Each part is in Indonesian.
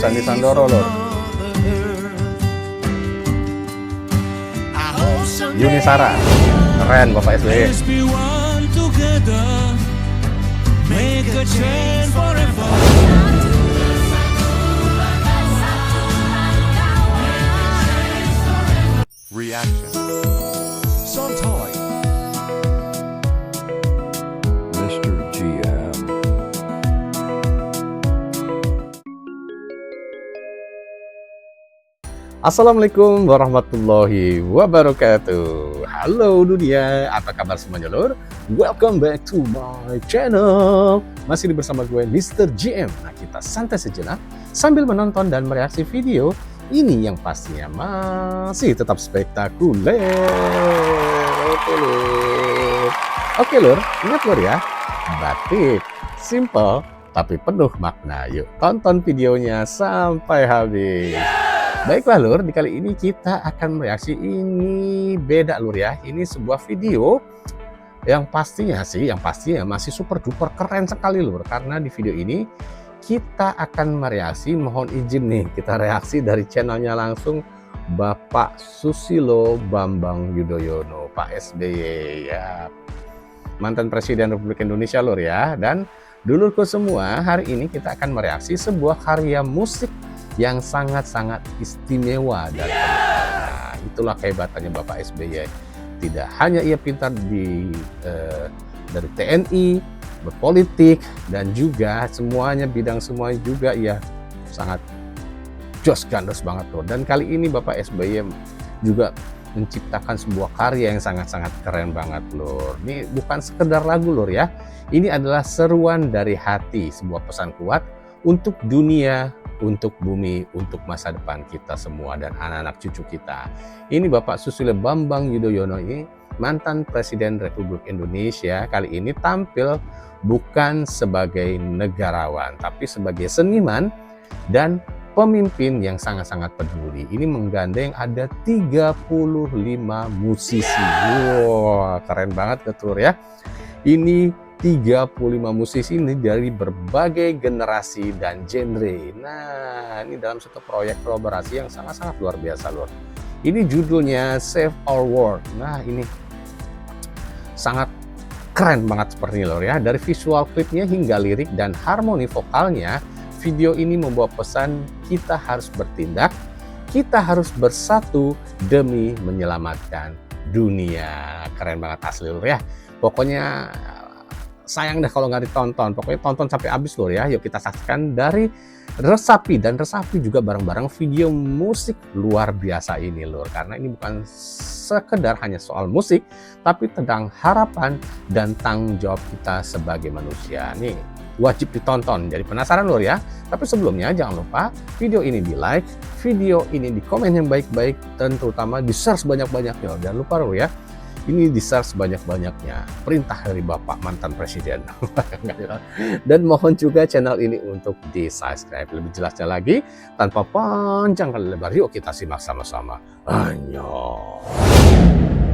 Sandy Sandoro lur. Yuni Sara, keren Bapak SBY. Reaction. Sometime. Mr. GM. Assalamualaikum warahmatullahi wabarakatuh. Halo dunia, apa kabar semuanya lur? Welcome back to my channel. Masih bersama gue Mr. GM. Nah, kita santai sejenak sambil menonton dan mereaksi video ini yang pastinya masih tetap spektakuler. Oke lur, ingat lur ya, batik simple tapi penuh makna. Yuk tonton videonya sampai habis. Baiklah lur, di kali ini kita akan mereaksi ini beda lur ya. Ini sebuah video yang pastinya masih super duper keren sekali lur. Karena di video ini kita akan mereaksi, mohon izin nih, kita reaksi dari channelnya langsung Bapak Susilo Bambang Yudhoyono, Pak SBY ya. Mantan Presiden Republik Indonesia lur ya. Dan dulurku semua, hari ini kita akan mereaksi sebuah karya musik yang sangat-sangat istimewa dan nah, itulah kehebatannya Bapak SBY. Tidak hanya ia pintar dari TNI, berpolitik, dan juga bidang semuanya juga ia sangat jos gandos banget loh. Dan kali ini Bapak SBY juga menciptakan sebuah karya yang sangat-sangat keren banget lur. Ini bukan sekedar lagu lur ya. Ini adalah seruan dari hati, sebuah pesan kuat untuk dunia, untuk bumi, untuk masa depan kita semua dan anak-anak cucu kita. Ini Bapak Susilo Bambang Yudhoyono ini mantan Presiden Republik Indonesia, kali ini tampil bukan sebagai negarawan tapi sebagai seniman dan pemimpin yang sangat-sangat peduli. Ini menggandeng ada 35 musisi. Wow, keren banget betul ya. Ini 35 musisi ini dari berbagai generasi dan genre. Nah, ini dalam satu proyek kolaborasi yang sangat-sangat luar biasa lur. Ini judulnya Save Our World. Nah, ini sangat keren banget seperti ini lur ya. Dari visual klipnya hingga lirik dan harmoni vokalnya, video ini membawa pesan kita harus bertindak, kita harus bersatu demi menyelamatkan dunia. Keren banget asli lur ya. Pokoknya sayang deh kalau nggak ditonton. Pokoknya tonton sampai habis lur ya. Yuk kita saksikan dari Resapi, dan Resapi juga bareng-bareng video musik luar biasa ini lur. Karena ini bukan sekedar hanya soal musik, tapi tentang harapan dan tanggung jawab kita sebagai manusia. Nih wajib ditonton. Jadi penasaran lur ya. Tapi sebelumnya jangan lupa video ini di like, video ini di komen yang baik-baik, dan terutama di share sebanyak-banyaknya. Jangan lupa lur ya. Ini di-share sebanyak-banyaknya, perintah dari Bapak mantan Presiden. Dan mohon juga channel ini untuk di-subscribe. Lebih jelasnya lagi, tanpa panjang kali lebar, yuk kita simak sama-sama. Ayo.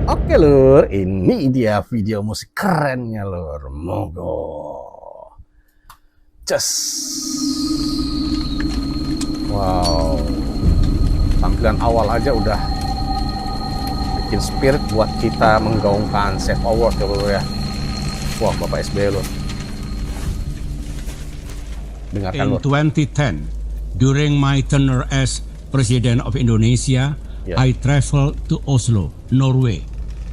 Oke lur, ini dia video musik kerennya lur. Monggo. Wow. Tampilan awal aja udah bikin spirit buat kita menggaungkan Save Our World ya lur ya. Wah, Bapak SBY lur. Dengarkan lur. In 2010, during my tenure as President of Indonesia, I traveled to Oslo, Norway,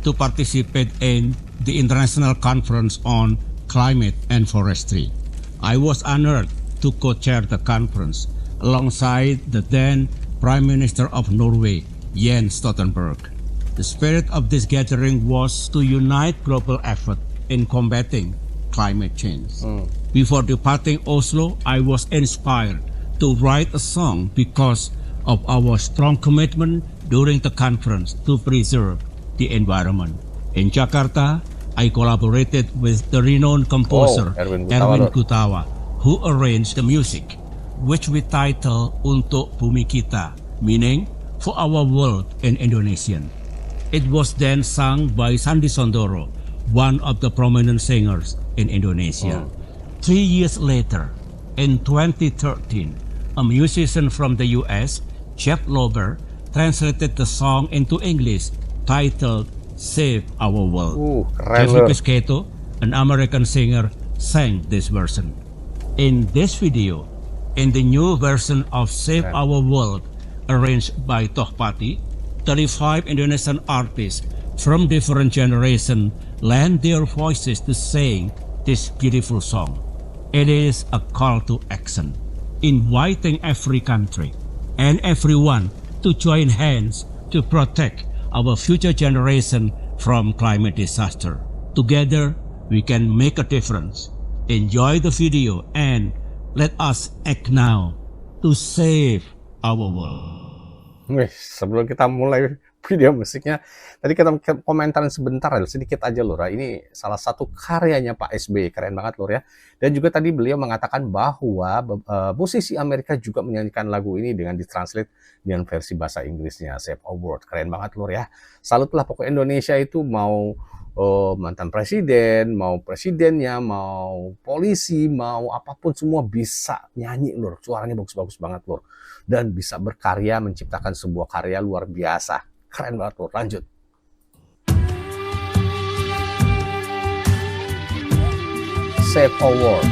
to participate in the International Conference on Climate and Forestry. I was honored to co-chair the conference alongside the then Prime Minister of Norway, Jens Stoltenberg. The spirit of this gathering was to unite global effort in combating climate change. Before departing Oslo, I was inspired to write a song because of our strong commitment during the conference to preserve the environment. In Jakarta, I collaborated with the renowned composer Erwin Gutawa, who arranged the music, which we titled Untuk Bumi Kita, meaning for our world in Indonesian. It was then sung by Sandy Sandoro, one of the prominent singers in Indonesia. 3 years later, in 2013, A musician from the US, Jeff Lober, translated the song into English, titled Save Our World. Keren Jeffrey lur. Piscetto, an American singer, sang this version. In this video, in the new version of Save Our World, arranged by Tohpati, 35 Indonesian artists from different generations lend their voices to sing this beautiful song. It is a call to action, inviting every country and everyone to join hands to protect our future generation from climate disaster. Together, we can make a difference. Enjoy the video and let us act now to save our world. Wih, sebelum kita mulai video musiknya, tadi kita komentarin sebentar sedikit aja lur. Ini salah satu karyanya Pak SBY, keren banget lur ya. Dan juga tadi beliau mengatakan bahwa musisi Amerika juga menyanyikan lagu ini dengan ditranslate dengan versi bahasa Inggrisnya, Save Our World. Keren banget lur ya. Salut lah, pokoknya Indonesia itu mau mantan presiden, mau presidennya, mau polisi, mau apapun semua bisa nyanyi lur. Suaranya bagus-bagus banget lur. Dan bisa berkarya, menciptakan sebuah karya luar biasa. Keren banget lur. Lanjut. Save Our World.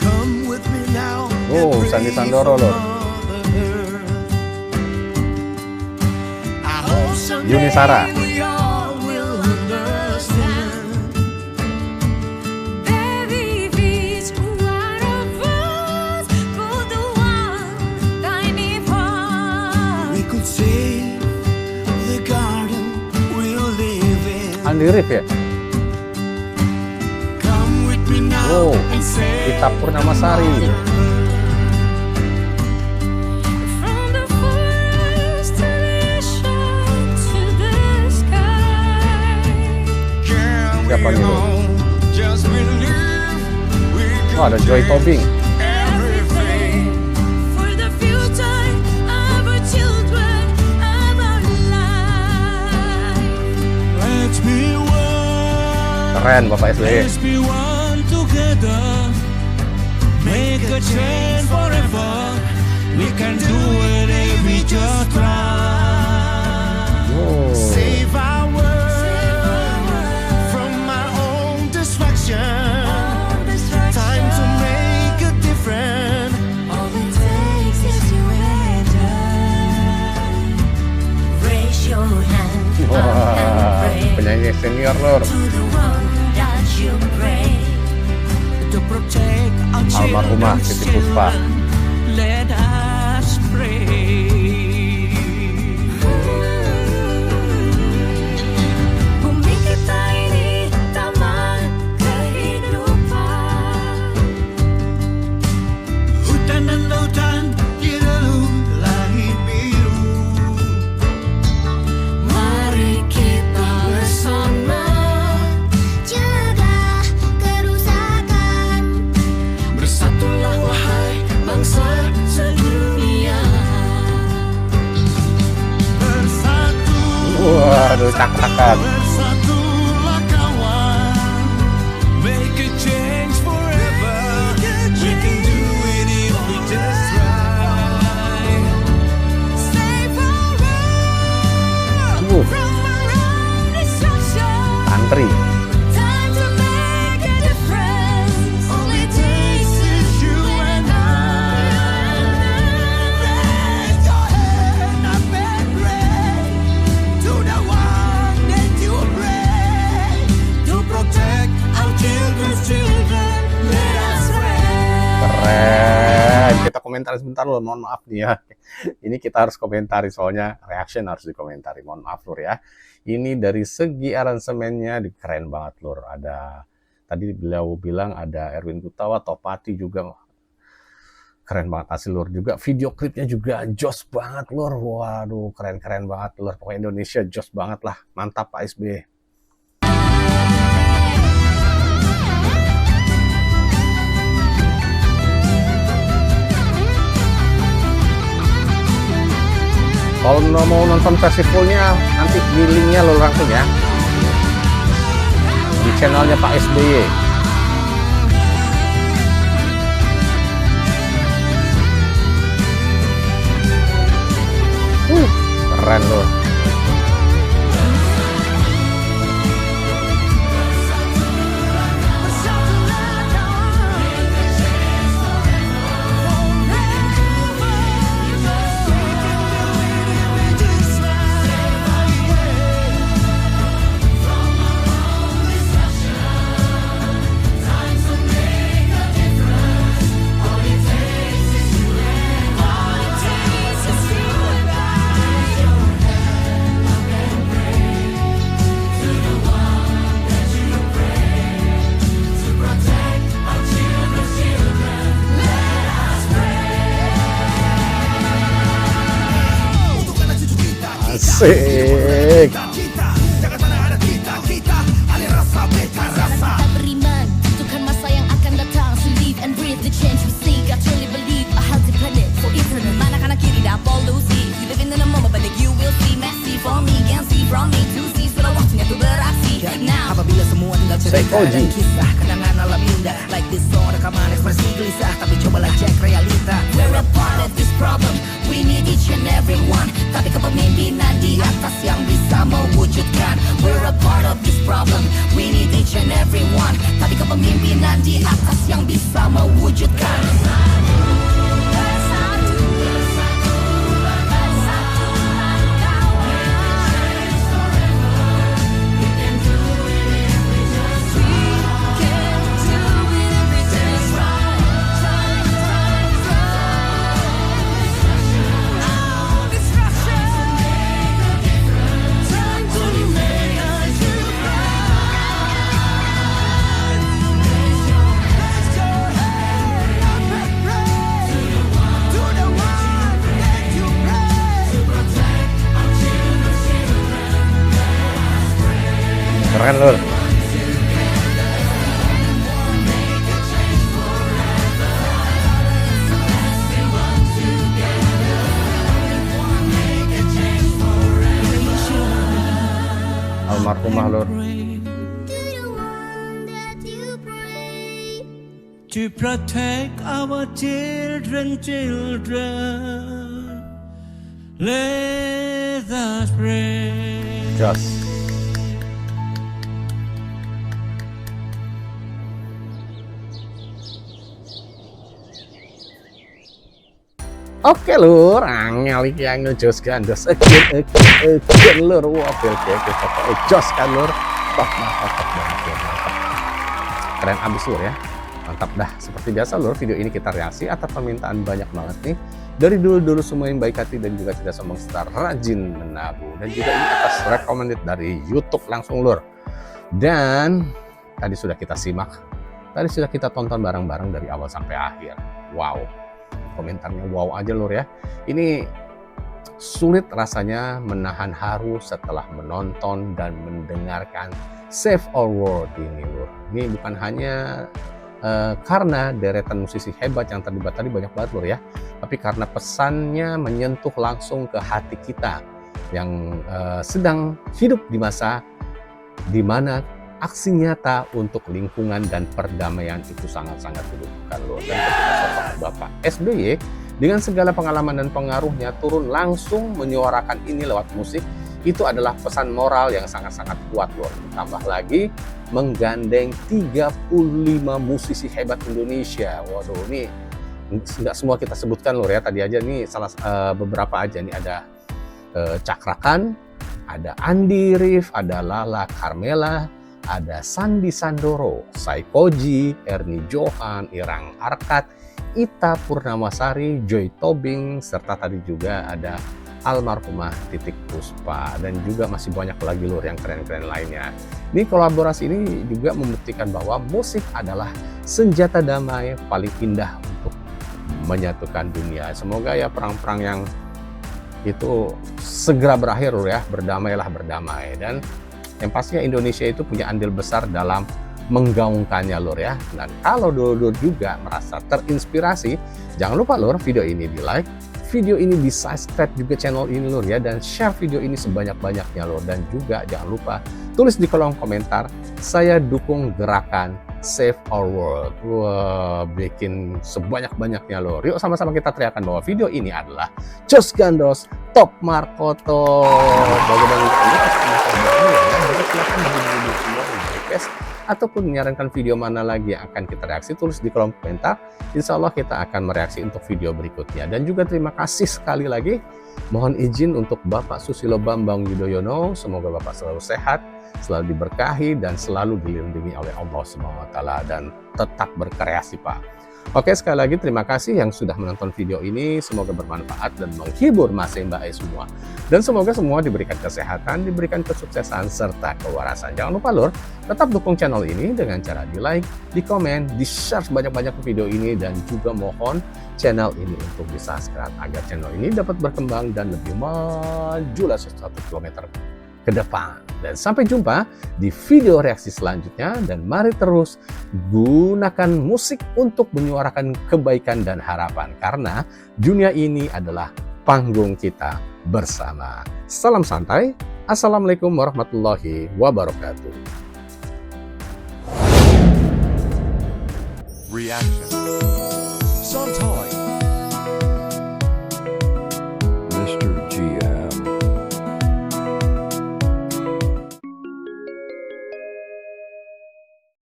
Come with me now. Oh, Sandi Sandoro lur. Yuni Sara. We all will understand. Very each one of us for the one tiny part. We could save the garden we'll live in. Andi Rif ya? Come with me now Oh, and save Ita Purnamasari. From the forest to the ocean to the sky. Siapa nih, Lur? Just believe we can Oh, ada Joy Tobing. everything. For the future of our children, of our life. Let's be one. Keren Bapak SBY. Let's be one together, make a change forever. We can do it if we just try. Oh. Save our world from our own destruction. Time to make a difference. All it takes is you and I. Raise your hand up and Wah, pray penyanyi senior lur. to the one that you pray. To protect our Almarhumah children's Titi Puspa. children, let us pray. Bumi kita ini taman kehidupan. Hutan dan lautan dilalui langit biru. Mari kita bersama jaga kerusakan. Bersatulah wahai bangsa sedunia. Bersatu. Waduh, cak-cakan. Bersatulah kawan. Make a change forever. We can do it if we just try. Save our world from our own destruction. Antri. Time to make a difference. All it takes is you and I. Raise your hand up and pray to the one that you pray to protect our children's children. Let us pray. Keren. Kita komentari sebentar loh, mohon maaf nih ya. Ini kita harus komentari soalnya reaction harus dikomentari. Mohon maaf lur ya. Ini dari segi aransemennya keren banget lur. Ada tadi beliau bilang ada Erwin Gutawa, Tohpati juga keren banget hasil lur. Juga video klipnya juga jos banget lur. Waduh, keren-keren banget lur. Pokoknya Indonesia jos banget lah. Mantap Pak SBY. Kalau mau nonton versi fullnya nanti di linknya lo langsung ya di channelnya Pak SBY. Keren loh. Asik. Kita beriman Tuhan masa yang akan datang. So live and breathe the change we seek. I truly believe a healthy planet for eternal. Mana kanan kiri dan polusi. You living in a moment but you will see. Messy for me, can see from me to see. Sudah waktunya tuh beraksi. Now Apabila semua tinggal cerita Psychology. dan kisah kenangan alam indah. Like this song rekaman ekspresi gelisah. Tapi cobalah cek realita. we're a part of this problem. We need each and every one. Tapi kepemimpinan di atas yang bisa mewujudkan. We're a part of this problem. We need each and every one. Tapi kepemimpinan di atas yang bisa mewujudkan. Keren lur. Almarhumah lur. To protect our children, let us pray. Jos. Oke lur, angel iki angel jos gandos again lur. Wah, oke pokoknya jos kan lur. Top banget lur, mantap. Keren abis lur ya. Mantap dah. Seperti biasa lur, video ini kita reaksi atas permintaan banyak banget nih. Dari dulu semua yang baik hati dan juga tidak sombong serta rajin menabung. Dan juga ini atas recommended dari YouTube langsung lur. Dan tadi sudah kita simak, tadi sudah kita tonton bareng-bareng dari awal sampai akhir. Wow. Komentarnya wow aja lur ya. Ini sulit rasanya menahan haru setelah menonton dan mendengarkan Save Our World ini lur. Ini bukan hanya karena deretan musisi hebat yang terlibat tadi banyak banget lur ya, tapi karena pesannya menyentuh langsung ke hati kita yang sedang hidup di masa di mana aksi nyata untuk lingkungan dan perdamaian itu sangat-sangat dibutuhkan loh. Dan ketika sosok Bapak SBY dengan segala pengalaman dan pengaruhnya turun langsung menyuarakan ini lewat musik, itu adalah pesan moral yang sangat-sangat kuat loh. Tambah lagi menggandeng 35 musisi hebat Indonesia. Waduh, ini nggak semua kita sebutkan loh ya. Tadi aja nih salah beberapa aja nih, ada Cakrakan, ada Andi Rif, ada Lala Carmela, ada Sandi Sandoro, Psychology, Ernie Johan, Irang Arkat, Ita Purnamasari, Joy Tobing, serta tadi juga ada almarhumah Titik Puspa, dan juga masih banyak lagi lur yang keren-keren lainnya. Ini kolaborasi ini juga membuktikan bahwa musik adalah senjata damai paling indah untuk menyatukan dunia. Semoga ya perang-perang yang itu segera berakhir lur ya, berdamailah berdamai. Dan yang pastinya Indonesia itu punya andil besar dalam menggaungkannya lur ya. Dan kalau dulur juga merasa terinspirasi, jangan lupa lur video ini di like, video ini, di subscribe juga channel ini lur ya, dan share video ini sebanyak-banyaknya lur. Dan juga jangan lupa tulis di kolom komentar, saya dukung gerakan Save Our World. Wah, bikin sebanyak-banyaknya lur. Yuk sama-sama kita teriakan bahwa video ini adalah Jos Gandos Top Markoto. Bagaimana ini ataupun menyarankan video mana lagi yang akan kita reaksi, tulis di kolom komentar. Insya Allah kita akan mereaksi untuk video berikutnya. Dan juga terima kasih sekali lagi, mohon izin untuk Bapak Susilo Bambang Yudhoyono. Semoga Bapak selalu sehat, selalu diberkahi, dan selalu dilindungi oleh Allah SWT, dan tetap berkreasi Pak. Oke, sekali lagi terima kasih yang sudah menonton video ini. Semoga bermanfaat dan menghibur Mas Mbak semua. Dan semoga semua diberikan kesehatan, diberikan kesuksesan, serta kewarasan. Jangan lupa lur, tetap dukung channel ini dengan cara di like, di komen, di share sebanyak-banyak video ini. Dan juga mohon channel ini untuk di subscribe agar channel ini dapat berkembang dan lebih maju lah 1 kilometer ke depan. Dan sampai jumpa di video reaksi selanjutnya, dan mari terus gunakan musik untuk menyuarakan kebaikan dan harapan, karena dunia ini adalah panggung kita bersama. Salam santai. Assalamualaikum warahmatullahi wabarakatuh. Reaction. Sometimes